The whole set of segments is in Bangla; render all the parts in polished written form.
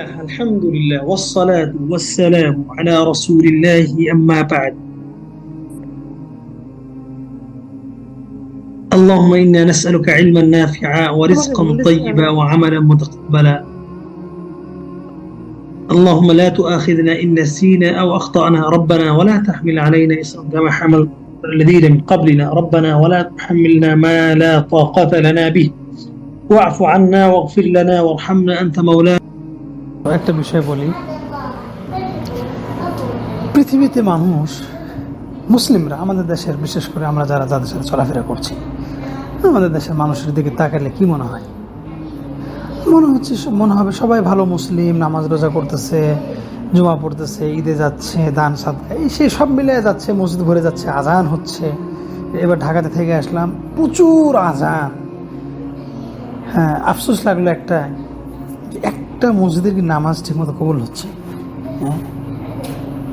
الله الحمد لله والصلاة والسلام على رسول الله أما بعد. اللهم إنا نسألك علما نافعا ورزقا طيبا وعملا متقبلا. اللهم لا تؤاخذنا إن نسينا أو أخطأنا ربنا ولا تحمل علينا إصرا كما حمل الذين من قبلنا ربنا ولا تحملنا ما لا طاقة لنا به واعف عنا واغفر لنا وارحمنا أنت مولانا. একটা বিষয় বলি, পৃথিবীতে মানুষ মুসলিমরা আমাদের দেশের, বিশেষ করে আমরা যারা যাদের সাথে চলাফেরা করছি, আমাদের দেশের মানুষের দিকে তাকালে কি মনে হয়? মনে হবে সবাই ভালো মুসলিম, নামাজ রোজা করতেছে, জুমা পড়তেছে, ঈদে যাচ্ছে, দান সাদকা সেই সব মিলে যাচ্ছে, মসজিদ ভরে যাচ্ছে, আজান হচ্ছে। এবার ঢাকাতে থেকে আসলাম, প্রচুর আজান। হ্যাঁ, আফসোস লাগলো একটা মসজিদের কি নামাজ ঠিকমতো কবুল হচ্ছে? হ্যাঁ,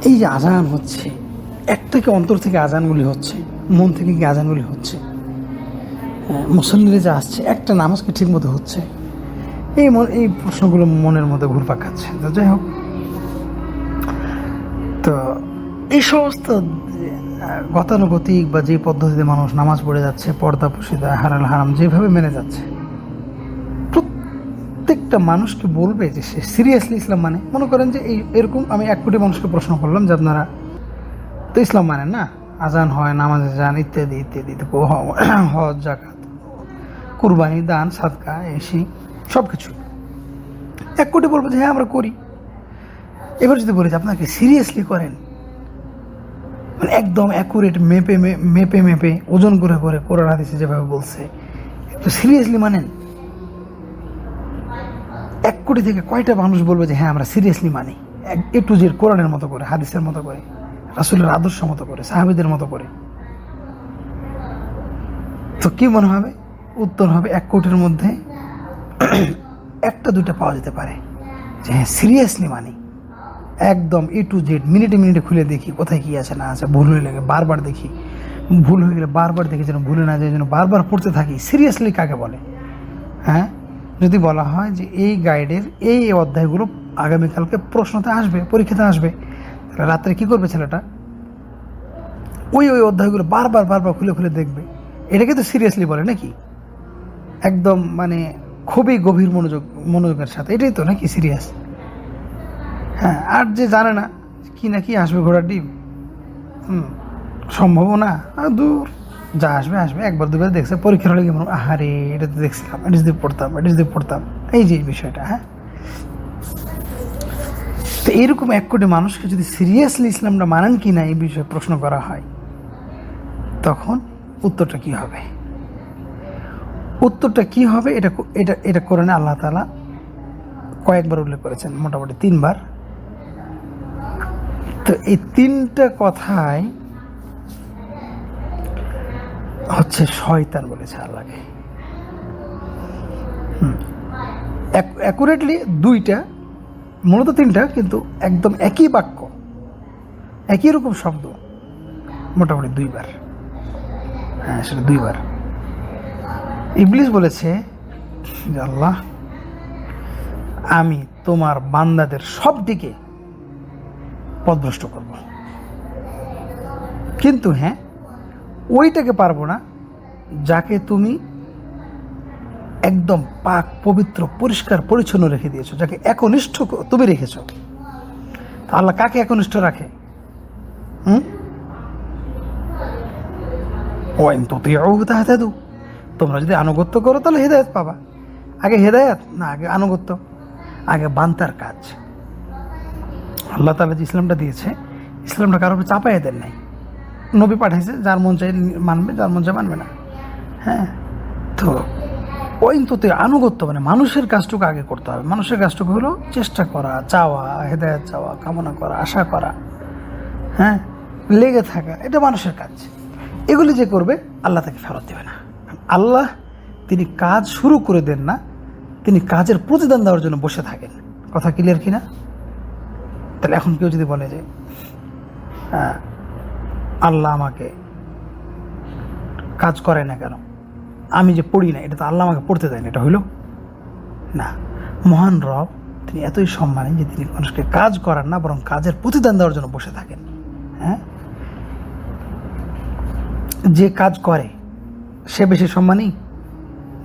এই যে আজান হচ্ছে, একটাকে অন্তর থেকে আজানগুলি হচ্ছে, মন থেকে কি আজানগুলি হচ্ছে? মুসল্লিরা যে আসছে, একটা নামাজ কি ঠিকমতো হচ্ছে? এই প্রশ্নগুলো মনের মধ্যে ঘুরপাক খাচ্ছে। তো যাই হোক, তো এই সমস্ত গতানুগতিক বা যে পদ্ধতিতে মানুষ নামাজ পড়ে যাচ্ছে, পর্দা পুশিদা, হালাল হারাম যেভাবে মেনে যাচ্ছে, প্রত্যেকটা মানুষকে বলবে যে সে সিরিয়াসলি ইসলাম মানে। মনে করেন যে এরকম আমি 1 কোটি মানুষকে প্রশ্ন করলাম যে আপনারা তো ইসলাম মানেন না, আজান হয়, নামাজে যান, ইত্যাদি ইত্যাদি, হজ, যাকাত, কুরবানি, দান সাদকা, এসি সব কিছু। 1 কোটি বলবো যে হ্যাঁ আমরা করি। এবার যদি বলি যে আপনাকে সিরিয়াসলি করেন, মানে একদম অ্যাকুরেট মেপে ওজন করে করে কোরআন হাদিসে যেভাবে বলছে, একটু সিরিয়াসলি মানেন, 1 কোটি থেকে কয়টা মানুষ বলবে যে হ্যাঁ আমরা seriously money, A to Z কোরআনের মতো করে, হাদিসের মতো করে, রাসূলের আদর্শ মতো করে, সাহাবীদের মতো করে? তো কি মনে হবে? উত্তর হবে 1 কোটির মধ্যে 1-2টা পাওয়া যেতে পারে যে হ্যাঁ সিরিয়াসলি মানি, একদম এ টু জেড, মিনিটে মিনিটে খুলে দেখি কোথায় কি আছে না আছে, ভুল হয়ে লাগে বারবার দেখি, ভুল হয়ে গেলে বারবার দেখি যেন ভুলে না যায়, যেন বারবার পড়তে থাকি। সিরিয়াসলি কাকে বলে? হ্যাঁ, যদি বলা হয় যে এই গাইডের এই অধ্যায়গুলো আগামীকালকে প্রশ্নতে আসবে, পরীক্ষাতে আসবে, তাহলে রাত্রে কী করবে ছেলেটা? ওই অধ্যায়গুলো বারবার খুলে খুলে দেখবে। এটাকে তো সিরিয়াসলি বলে নাকি? একদম মানে খুবই গভীর মনোযোগের সাথে, এটাই তো নাকি সিরিয়াস? হ্যাঁ, আর যে জানে না কি না কি আসবে, ঘোড়ার ডিম, সম্ভাবনা দূর, যা আসবে আসবে। 1-2বার দেখছে, পরীক্ষার হলে কেমন, আহারে এটা তো দেখছিলাম, এটা যদি পড়তাম, এই যে বিষয়টা। হ্যাঁ, তো এইরকম 1 কোটি মানুষকে যদি সিরিয়াসলি ইসলামটা মানেন কি না এই বিষয়ে প্রশ্ন করা হয়, তখন উত্তরটা কি হবে? এটা কোরআনে আল্লাহ তাআলা কয়েকবার উল্লেখ করেছেন, মোটামুটি 3বার। তো এই 3টা কথাই হচ্ছে শয়তান বলেছে আল্লাহকে। অ্যাকুরেটলি 2টা, মূলত 3টা, কিন্তু একদম একই বাক্য, একই রকম শব্দ, মোটামুটি 2বার। হ্যাঁ, সেটা 2বার। ইবলিস বলেছে যে আল্লাহ, আমি তোমার বান্দাদের সব দিকে পথভ্রষ্ট করব, কিন্তু হ্যাঁ ওইটাকে পারবো না যাকে তুমি একদম পাক পবিত্র পরিষ্কার পরিচ্ছন্ন রেখে দিয়েছো, যাকে একনিষ্ঠ তুমি রেখেছো। আল্লাহ কাকে একনিষ্ঠ রাখে? তোমরা যদি আনুগত্য করো তাহলে হেদায়েত পাবা। আগে হেদায়েত না, আগে আনুগত্য, আগে বান্দার কাজ। আল্লাহ তাআলা যে ইসলামটা দিয়েছে, ইসলামটা কারোর উপর চাপাইয়ে দেন নাই। নবী পাঠাইছে, যার মন চাই মানবে, যার মন চাই মানবে না। হ্যাঁ, তো আনুগত্য মানে মানুষের কাজটুকু আগে করতে হবে। মানুষের কাজটুকু হলো চেষ্টা করা, চাওয়া, হেদায়েত চাওয়া, কামনা করা, আশা করা, হ্যাঁ, লেগে থাকা, এটা মানুষের কাজ। এগুলি যে করবে আল্লাহ তাকে ফেরত দেবে না। আল্লাহ তিনি কাজ শুরু করে দেন না, তিনি কাজের প্রতিদান দেওয়ার জন্য বসে থাকেন। কথা ক্লিয়ার কিনা? তাহলে এখন কেউ যদি বলে যে আল্লাহ আমাকে কাজ করে না কেন, আমি যে পড়ি না, এটা তো আল্লাহ আমাকে পড়তে দেয় না, এটা হইল না। মহান রব তিনি এতই সম্মানী যে তিনি মানুষকে কাজ করান না, বরং কাজের প্রতিদান দেওয়ার জন্য বসে থাকেন। হ্যাঁ, যে কাজ করে সে বেশি সম্মানী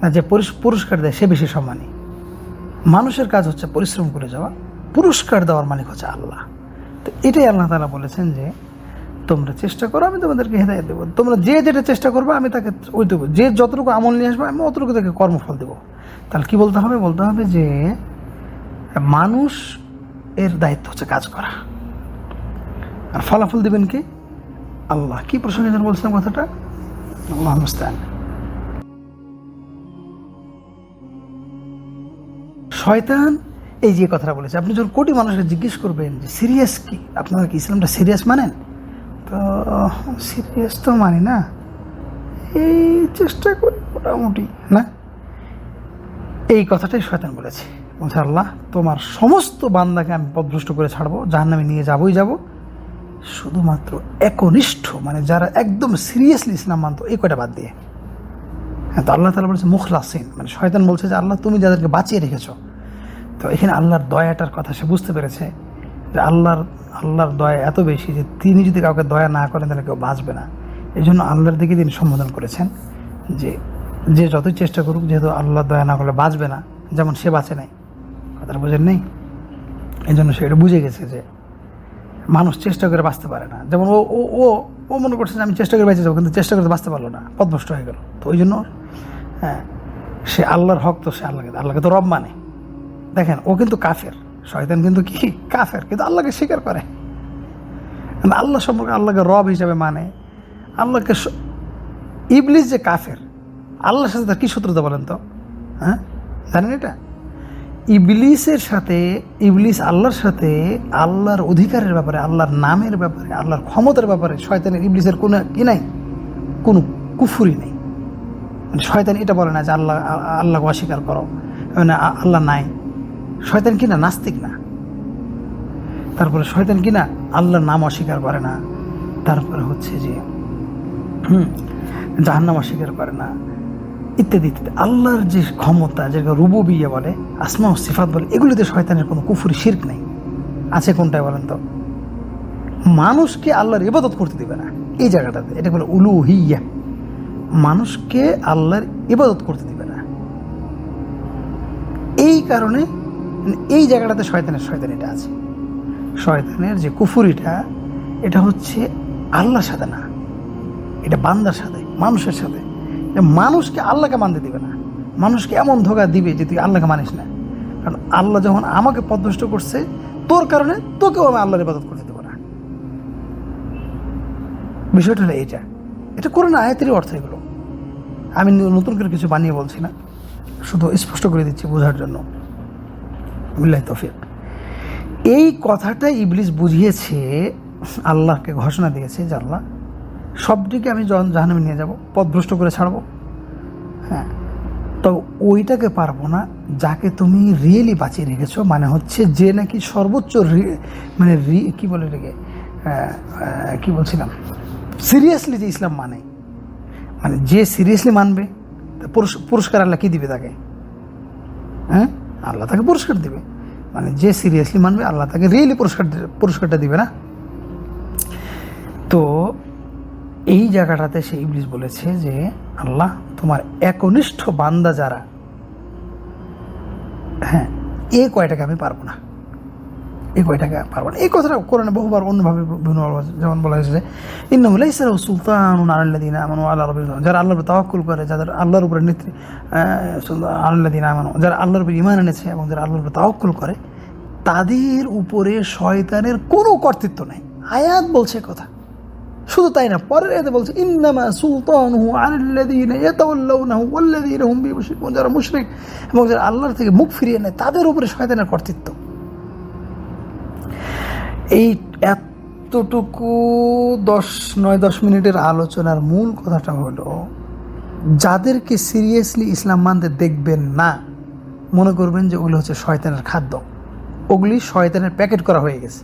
না যে পুরস্কার দেয় সে বেশি সম্মানী? মানুষের কাজ হচ্ছে পরিশ্রম করে যাওয়া, পুরস্কার দেওয়ার মালিক হচ্ছে আল্লাহ। তো এটাই আল্লাহ তাআলা বলেছেন যে তোমরা চেষ্টা করো, আমি তোমাদেরকে হেদায়েত দেবো। তোমরা যে যেটা চেষ্টা করবে আমি তাকে ওই দেবো, যে যতটুকু আমল নিয়ে আসবে আমি অতটুকু তাকে কর্মফল দেবো। তাহলে কি বলতে হবে? বলতে হবে যে মানুষ এর দায়িত্ব হচ্ছে কাজ করা, আর ফলাফল দিবেন কি? আল্লাহ। কি প্রসঙ্গে যেন বলছিলাম কথাটা, আল্লাহ মুস্তাআন। শয়তান এই যে কথাটা বলেছে, আপনি যখন কোটি মানুষকে জিজ্ঞেস করবেন যে সিরিয়াস কি, আপনারা কি ইসলামটা সিরিয়াস মানেন? তো সিরিয়াস তো মানি না, এই চেষ্টা করি মোটামুটি না। এই কথাটাই শয়তান বলেছে। বলছে আল্লাহ তোমার সমস্ত বান্দাকে আমি পথভ্রষ্ট করে ছাড়বো, জাহান্নামে নিয়ে যাবই যাব, শুধুমাত্র একনিষ্ঠ মানে যারা একদম সিরিয়াসলি ইসলাম মানত এই কয়টা বাদ দিয়ে। হ্যাঁ, তো আল্লাহ তাআলা বলছে মুখলাসিন, মানে শয়তান বলছে যে আল্লাহ তুমি যাদেরকে বাঁচিয়ে রেখেছো। তো এখানে আল্লাহর দয়াটার কথা সে বুঝতে পেরেছে যে আল্লাহর দয়া এত বেশি যে তিনি যদি কাউকে দয়া না করেন তাহলে কেউ বাঁচবে না। এই জন্য আল্লাহর দিকে তিনি সম্বোধন করেছেন যে যে যতই চেষ্টা করুক, যেহেতু আল্লাহর দয়া না করলে বাঁচবে না, যেমন সে বাঁচে নাই, কথাটা বোঝেন নেই। এই জন্য সে এটা বুঝে গেছে যে মানুষ চেষ্টা করে বাঁচতে পারে না। যেমন ও ও ও ও মনে করছে যে আমি চেষ্টা করে বেঁচে যাবো, কিন্তু চেষ্টা করে বাঁচতে পারলো না, পথভ্রষ্ট হয়ে গেল। তো ওই জন্য হ্যাঁ, সে আল্লাহর হক, তো সে আল্লাহকে তো রব মানে। দেখেন ও কিন্তু কাফের, শয়তান কিন্তু কি কাফের, কিন্তু আল্লাহকে স্বীকার করে, আল্লাহ সম্পর্কে আল্লাহকে রব হিসাবে মানে। আল্লাহকে ইবলিস যে কাফের, আল্লাহর সাথে তার কি শত্রুতা বলেন তো? হ্যাঁ, জানেন এটা? ইবলিসের সাথে, ইবলিস আল্লাহর সাথে আল্লাহর অধিকারের ব্যাপারে, আল্লাহর নামের ব্যাপারে, আল্লাহর ক্ষমতার ব্যাপারে শয়তানের ইবলিসের কোনো কি নাই, কোনো কুফুরি নেই। মানে শয়তান এটা বলে না যে আল্লাহকে অস্বীকার করো, মানে আল্লাহ নাই। শয়তান কিনা নাস্তিক না, তারপরে শয়তান কিনা আল্লাহর নাম অস্বীকার করে না, তারপরে হচ্ছে যে জাহান্নাম অস্বীকার করে না, ইত্যাদি ইত্যাদি। আল্লাহর যে ক্ষমতা, যেটা রুবুবিয়্যাহ বলে, আসমা ও সিফাত বলে, এগুলিতে শয়তানের কোনো কুফরি শিরক নেই। আছে কোনটায় বলেন তো? মানুষকে আল্লাহর ইবাদত করতে দিবে না, এই জায়গাটাতে এটা বলে উলুহিয়্যাহ, মানুষকে আল্লাহর ইবাদত করতে দিবে না। এই কারণে এই জায়গাটাতে শয়তান এটা আছে। শয়তানের যে কুফরিটা, এটা হচ্ছে আল্লাহর সাথে না, এটা বান্দার সাথে, মানুষের সাথে। মানুষকে আল্লাহকে মানতে দিবে না, মানুষকে এমন ধোঁকা দিবে যে তুই আল্লাহকে মানিস না। কারণ আল্লাহ যখন আমাকে পথভ্রষ্ট করছে, তোর কারণে তোকেও আমি আল্লাহর ইবাদত করতে দেবো না। বিষয়টা হলো এটা কোরআন আয়াতেরই অর্থ এগুলো। আমি নতুন করে কিছু বানিয়ে বলছি না, শুধু স্পষ্ট করে দিচ্ছি বোঝার জন্য। বিল্লাহি তৌফিক। এই কথাটা ইবলিস বুঝিয়েছে, আল্লাহকে ঘোষণা দিয়েছে যে আল্লাহ সবটিকে আমি জাহান্নামে নিয়ে যাব, পথভ্রষ্ট করে ছাড়বো। হ্যাঁ, তো ওইটাকে পারবো না যাকে তুমি রিয়েলি বাঁচিয়ে রেখেছো, মানে হচ্ছে যে নাকি সর্বোচ্চ মানে কি বলে এটাকে, কি বলছিলাম, সিরিয়াসলি যে ইসলাম মানে যে সিরিয়াসলি মানবে পুরস্কার আল্লাহ কি দিবে তাকে? হ্যাঁ, আল্লাহ তাকে পুরস্কার দিবে। মানে যে সিরিয়াসলি মানবে আল্লাহ তাকে রিয়েলি পুরস্কারটা দিবে না। তো এই জায়গাটাতে সে ইবলিস বলেছে যে আল্লাহ তোমার একনিষ্ঠ বান্দা যারা, হ্যাঁ, এই কয়টাকে আমি পারবো না, এই কয়টাকে পারবো না। এই কথাটা কোরআনে বহুবার অন্যভাবে বিভিন্নভাবে যেমন বলা হয়েছে যে ইন্নাহু লাইসা লাহু সুলতানুন আলাল্লাযীনা আমানু ওয়া আলা রাব্বিহিম, যারা আল্লাহর উপর তাওয়াক্কুল করে, যাদের আল্লাহর উপরে আলাল্লাযীনা আমানু, যারা আল্লাহর উপর ঈমান এনেছে এবং যারা আল্লাহর উপর তাওয়াক্কুল করে, তাদের উপরে শয়তানের কোনো কর্তৃত্ব নাই। আয়াত বলছে কথা। শুধু তাই না, পরের আয়াতে বলছে ইন্নামা সুলতানুহু আলাল্লাযীনা ইয়াতাওয়াল্লাউনাহু ওয়াল্লাযীনা হুম বিহি মুশরিকুন, যারা মুশরিক এবং যারা আল্লাহর থেকে মুখ ফিরিয়ে নেয় তাদের উপরে শয়তানের কর্তৃত্ব। এই এতটুকু 9-10 মিনিটের আলোচনার মূল কথাটা হলো, যাদেরকে সিরিয়াসলি ইসলাম মানতে দেখবেন না, মনে করবেন যে ওগুলো হচ্ছে শয়তানের খাদ্য, ওগুলি শয়তানের প্যাকেট করা হয়ে গেছে,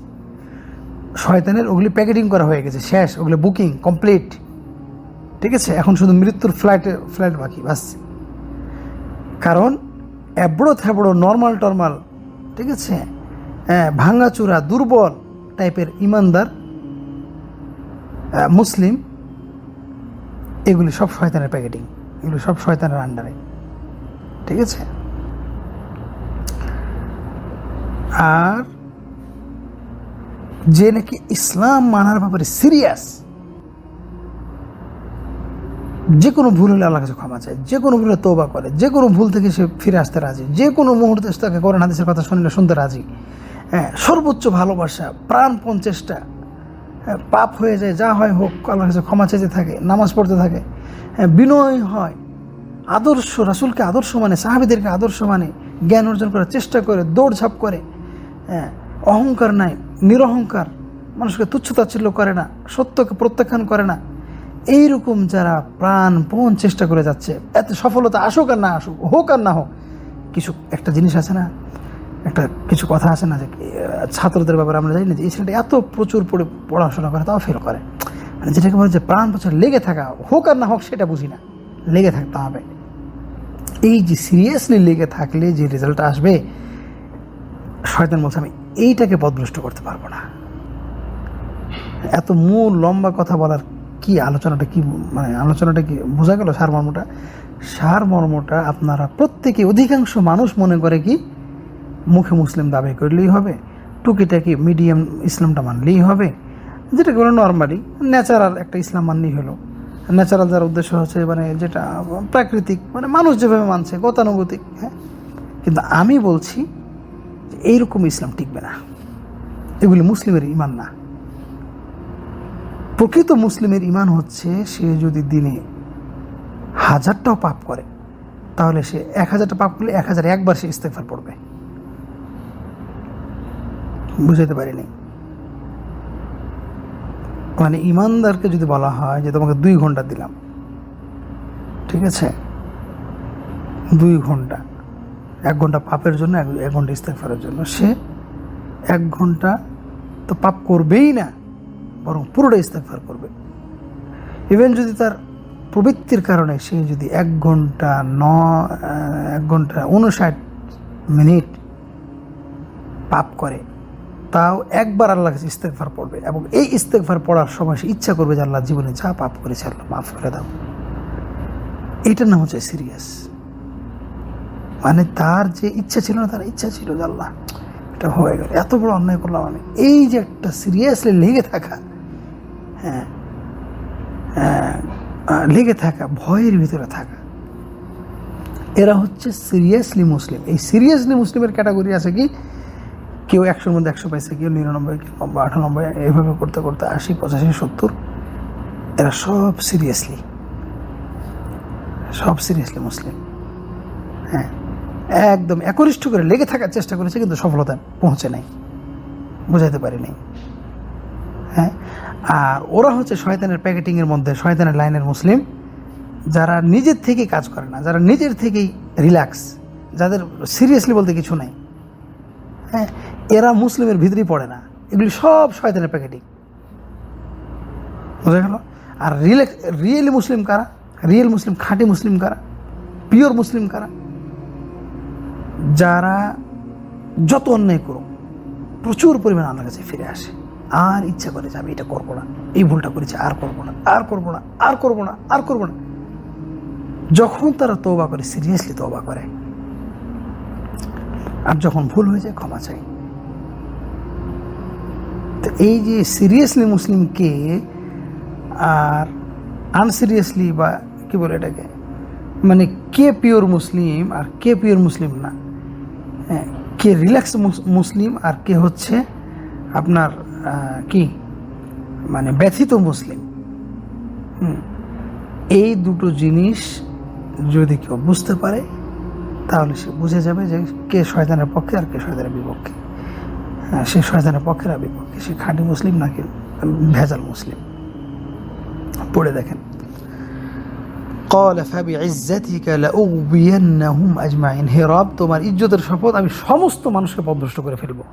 শয়তানের ওগুলি প্যাকেটিং করা হয়ে গেছে, শেষ, ওগুলো বুকিং কমপ্লিট, ঠিক আছে? এখন শুধু মৃত্যুর ফ্লাইট বাকি, বাস। কারণ এবড়ো থেবড়ো নর্মাল ঠিক আছে, ভাঙাচুরা দুর্বল টাইপের ইমানদার মুসলিম, এগুলি সব শয়তানের প্যাকেটিং, এগুলি সব শয়তানের আন্ডারে। ঠিক আছে, আর যে নাকি ইসলাম মানার ব্যাপারে সিরিয়াস, যে কোনো ভুল হলে আল্লাহর কাছে ক্ষমা চায়, যে কোনো ভুলে তওবা করে, যে কোনো ভুল থেকে সে ফিরে আসতে রাজি, যে কোনো মুহূর্তে তাকে কোরআন হাদিসের কথা শুনলে শুনতে রাজি, সর্বোচ্চ ভালোবাসা, প্রাণপণ চেষ্টা, পাপ হয়ে যায় যা হয় হোক আল্লাহর কাছে ক্ষমা চাইতে থাকে, নামাজ পড়তে থাকে, বিনয় হয়, আদর্শ রাসূলকে আদর্শ মানে, সাহাবীদেরকে আদর্শ মানে, জ্ঞান অর্জন করার চেষ্টা করে, দৌড়ঝাঁপ করে, অহংকার নাই, নিরহংকার, মানুষকে তুচ্ছতাচ্ছিল্য করে না, সত্যকে প্রত্যাখ্যান করে না, এইরকম যারা প্রাণপণ চেষ্টা করে যাচ্ছে, এত সফলতা আসুক আর না আসুক, হোক আর না হোক, কিছু একটা জিনিস আছে না, একটা কিছু কথা আছে না, যে ছাত্রদের ব্যাপারে আমরা জানি না যে এই ছেলেটা এত প্রচুর পড়াশোনা করে তাও ফেল করে, মানে যেটাকে বলে যে প্রাণ বছর লেগে থাকা, হোক আর না হোক সেটা বুঝি না, লেগে থাকতে হবে। এই যে সিরিয়াসলি লেগে থাকলে যে রেজাল্টটা আসবে, শয়তান বলছে আমি এইটাকে পথভ্রষ্ট করতে পারবো না। এত মূল লম্বা কথা বলার কি আলোচনাটা, কি মানে আলোচনাটা কি বোঝা গেল? সারমর্মটা আপনারা প্রত্যেকে, অধিকাংশ মানুষ মনে করে কি মুখে মুসলিম দাবি করলেই হবে, টুকিটাকি মিডিয়াম ইসলামটা মানলেই হবে, যেটাকে বলে নর্মালি ন্যাচারাল একটা ইসলাম মানলেই হলো। ন্যাচারাল যার উদ্দেশ্য হচ্ছে মানে যেটা প্রাকৃতিক, মানে মানুষ যেভাবে মানছে গতানুগতিক। হ্যাঁ, কিন্তু আমি বলছি যে এইরকম ইসলাম টিকবে না, এগুলি মুসলিমের ইমান না। প্রকৃত মুসলিমের ইমান হচ্ছে সে যদি দিনে 1000টাও পাপ করে, তাহলে সে 1000টা পাপ করলে 1001বার সে ইস্তেগফার পড়বে। বুঝাইতে পারিনি? মানে ইমানদারকে যদি বলা হয় যে তোমাকে 2 ঘন্টা দিলাম, ঠিক আছে, 2 ঘন্টা, 1 ঘন্টা পাপের জন্য, 1 ঘন্টা ইস্তেগফারের জন্য, সে 1 ঘন্টা তো পাপ করবেই না, বরং পুরোটা ইস্তেগফার করবে। ইভেন যদি তার প্রবৃত্তির কারণে সে যদি 1 ঘন্টা 59 মিনিট পাপ করে, তাও একবার আল্লাহর কাছে ইস্তেগফার পড়বে, এবং এই ইস্তেগফার পড়ার সময় সে ইচ্ছা করবে যে আল্লাহ জীবনে যা পাপ করেছে আল্লাহ মাফ করে দাও। এইটার নাম হচ্ছে সিরিয়াস। মানে তার যে ইচ্ছা ছিল না, তার ইচ্ছা ছিল যে আল্লাহ এটা হয়ে গেল, এত বড় অন্যায় করলাম আমি, এই যে একটা সিরিয়াসলি লেগে থাকা, লেগে থাকা, ভয়ের ভিতরে থাকা, এরা হচ্ছে সিরিয়াসলি মুসলিম। এই সিরিয়াসলি মুসলিমের ক্যাটাগরি আছে কি, কেউ 100-র মধ্যে 100 পাইছে, কেউ 99, কেউ 98, এইভাবে করতে করতে 80, 85, 70, এরা সব সিরিয়াসলি মুসলিম। হ্যাঁ, একদম একনিষ্ঠ করে লেগে থাকার চেষ্টা করেছে, কিন্তু সফলতা পৌঁছে নাই, বোঝাইতে পারি নাই। হ্যাঁ, আর ওরা হচ্ছে শয়তানের প্যাকেটিংয়ের মধ্যে, শয়তানের লাইনের মুসলিম, যারা নিজের থেকেই কাজ করে না, যারা নিজের থেকেই রিল্যাক্স, যাদের সিরিয়াসলি বলতে কিছু নাই। হ্যাঁ, এরা মুসলিমের ভিতরেই পড়ে না, এগুলি সব শয়তানের প্যাকেটিং। বোঝা গেল? আর রিয়েলি মুসলিম কারা? রিয়েল মুসলিম, খাঁটি মুসলিম কারা? পিওর মুসলিম কারা? যারা যত অন্যায় করুক প্রচুর পরিমাণে আল্লাহর কাছে ফিরে আসে, আর ইচ্ছা করে যে আমি এটা করবো না, এই ভুলটা করেছি আর করবো না, আর করবো না, আর করবো না, আর করবো না। যখন তারা তওবা করে, সিরিয়াসলি তওবা করে, আর যখন ভুল হয়ে যায় ক্ষমা চাই। তো এই যে সিরিয়াসলি মুসলিমকে আর আনসিরিয়াসলি, বা কি বলে এটাকে, মানে কে পিওর মুসলিম আর কে পিওর মুসলিম না, কে রিল্যাক্স মুসলিম আর কে হচ্ছে আপনার কি মানে ব্যথিত মুসলিম, এই দুটো জিনিস যদি কেউ বুঝতে পারে, তাহলে সে বুঝে যাবে যে কে শয়তানের পক্ষে আর কে শয়তানের বিপক্ষে। সে শয়তানের পক্ষে আর বিপক্ষে, সে খাঁটি মুসলিম নাকি ভেজাল মুসলিম। পড়ে দেখেন, قال فبعزتك لأغوينهم أجمعين, হে রব তোমার ইজ্জতের শপথ আমি সমস্ত মানুষকে পথভ্রষ্ট করে ফেলবো,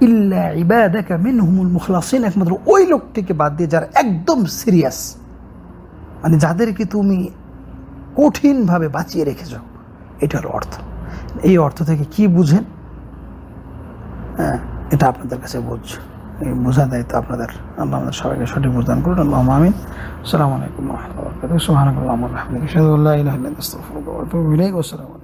ইল্লা ইবাদাকা মিনহুমুল মুখলাসিন, একমাত্র ওই লোকটিকে বাদ দিয়ে যারা একদম সিরিয়াস, মানে যাদেরকে তুমি কঠিনভাবে বাঁচিয়ে রেখেছ। এটা হলো অর্থ। এই অর্থ থেকে কি বুঝেন? হ্যাঁ, এটা আপনাদের কাছে বুঝ, এই বোঝা দায়িত্ব আপনাদের। আল্লাহ আমাদের সবাইকে সঠিক বুঝদান করুন। আল্লাহ আমিন। আসসালামু আলাইকুম ওয়া রাহমাতুল্লাহি ওয়া বারাকাতুহু। সুবহানাকাল্লাহুম্মা ওয়া বিহামদিকা আশহাদু আল্লা ইলাহা ইল্লা আনতা আস্তাগফিরুকা ওয়া আতুবু ইলাইক। ওয়া আসসালামু আলাইকুম।